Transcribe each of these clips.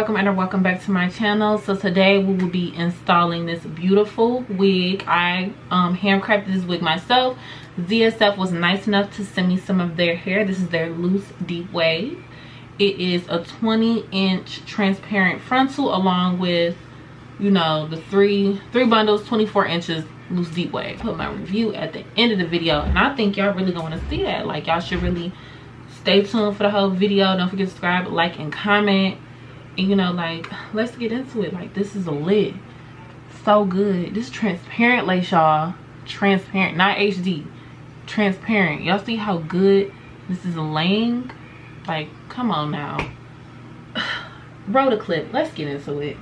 welcome back to my channel. So today we will be installing this beautiful wig. I handcrafted this wig myself. Zsf was nice enough to send me some of their hair. This is their loose deep wave. It is a 20-inch transparent frontal along with, you know, the three bundles, 24 inches loose deep wave. Put my review at the end of the video, and I think y'all really gonna want to see that. Like, y'all should really stay tuned for the whole video. Don't forget to subscribe, like, and comment. And you know, like, let's get into it. Like, this is a lit. So good. This transparent lace, y'all. Transparent, not HD. Transparent. Y'all see how good this is laying? Like, come on now. Roll the clip. Let's get into it.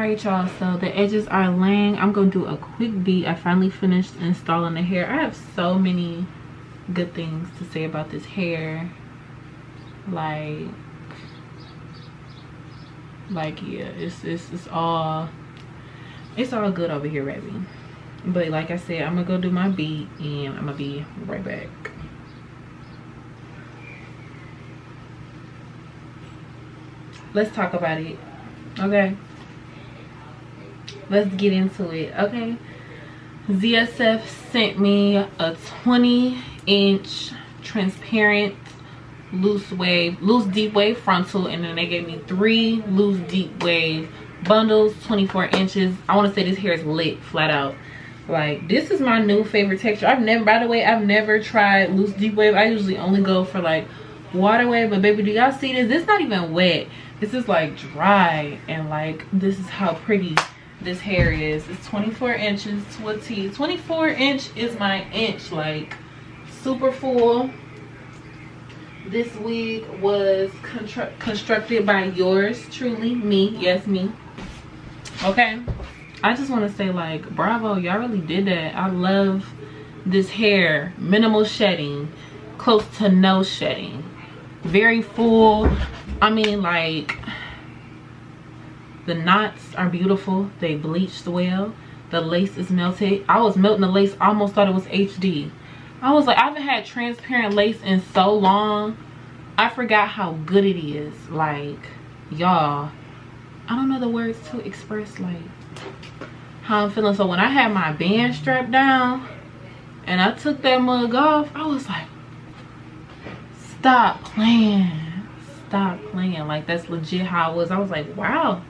Alright y'all, so the edges are laying. I'm gonna do a quick beat. I finally finished installing the hair. I have so many good things to say about this hair. Like yeah, it's all good over here, baby. But like I said, I'm gonna go do my beat and I'm gonna be right back. Let's talk about it. Okay, let's get into it. Okay, Zsf sent me a 20-inch transparent loose deep wave frontal, and then they gave me 3 loose deep wave bundles, 24 inches. I want to say this hair is lit flat out. Like, this is my new favorite texture. I've never tried loose deep wave. I usually only go for like water wave, but baby, do y'all see this? This is not even wet. This is like dry, and like this is how pretty this hair is. It's 24 inches to a T. 24 inch is my inch, like super full. This wig was constructed by yours truly, me. Yes, me. Okay, I just want to say, like, bravo, y'all really did that. I love this hair. Minimal shedding, close to no shedding, very full. I mean, like, the knots are beautiful. They bleached well. The lace is melted. I was melting the lace, almost thought it was HD. I was like, I haven't had transparent lace in so long. I forgot how good it is. Like, y'all, I don't know the words to express like how I'm feeling. So when I had my band strapped down and I took that mug off, I was like, stop playing. Stop playing. Like, that's legit how it was. I was like, wow,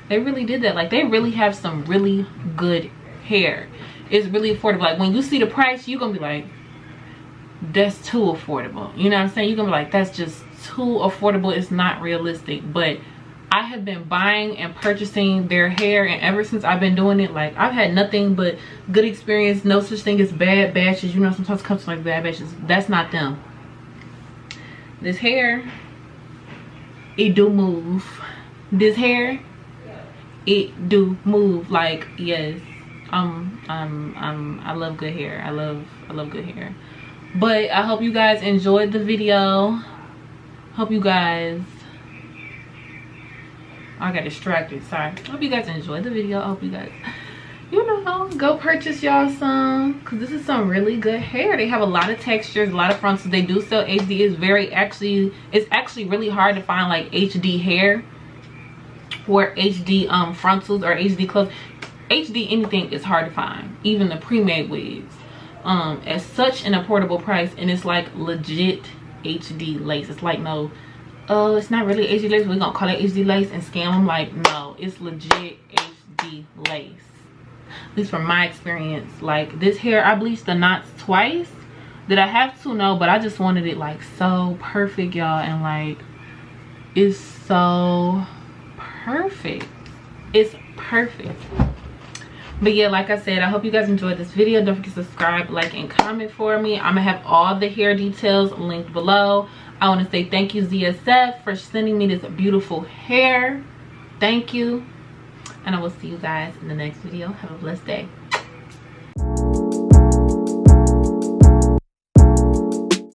they really did that. Like, they really have some really good hair. It's really affordable. Like, when you see the price, you're gonna be like, that's too affordable. You know what I'm saying? You're gonna be like, that's just too affordable. It's not realistic. But I have been buying and purchasing their hair, and ever since I've been doing it, like, I've had nothing but good experience. No such thing as bad batches. You know, sometimes it comes to like bad batches. That's not them. This hair, it do move. This hair, it do move. Like, yes, I love good hair. I love good hair. But I hope you guys enjoyed the video. Hope you guys, I got distracted, sorry. Hope you guys enjoyed the video. I hope you guys, you know, go purchase y'all some, because this is some really good hair. They have a lot of textures, a lot of frontals. They do sell HD. It's actually really hard to find like HD hair or HD frontals or HD clothes. HD anything is hard to find, even the pre-made wigs, at such an affordable price. And it's like legit HD lace. It's like, no, oh, it's not really HD lace, we're gonna call it HD lace and scam them. Like, no, it's legit HD lace, at least from my experience. Like, this hair, I bleached the knots twice. Did I have to? No, but I just wanted it like so perfect, y'all. And like, it's so perfect. It's perfect. But yeah, like I said, I hope you guys enjoyed this video. Don't forget to subscribe, like, and comment for me. I'm gonna have all the hair details linked below. I want to say thank you, Zsf, for sending me this beautiful hair. Thank you, and I will see you guys in the next video. Have a blessed day.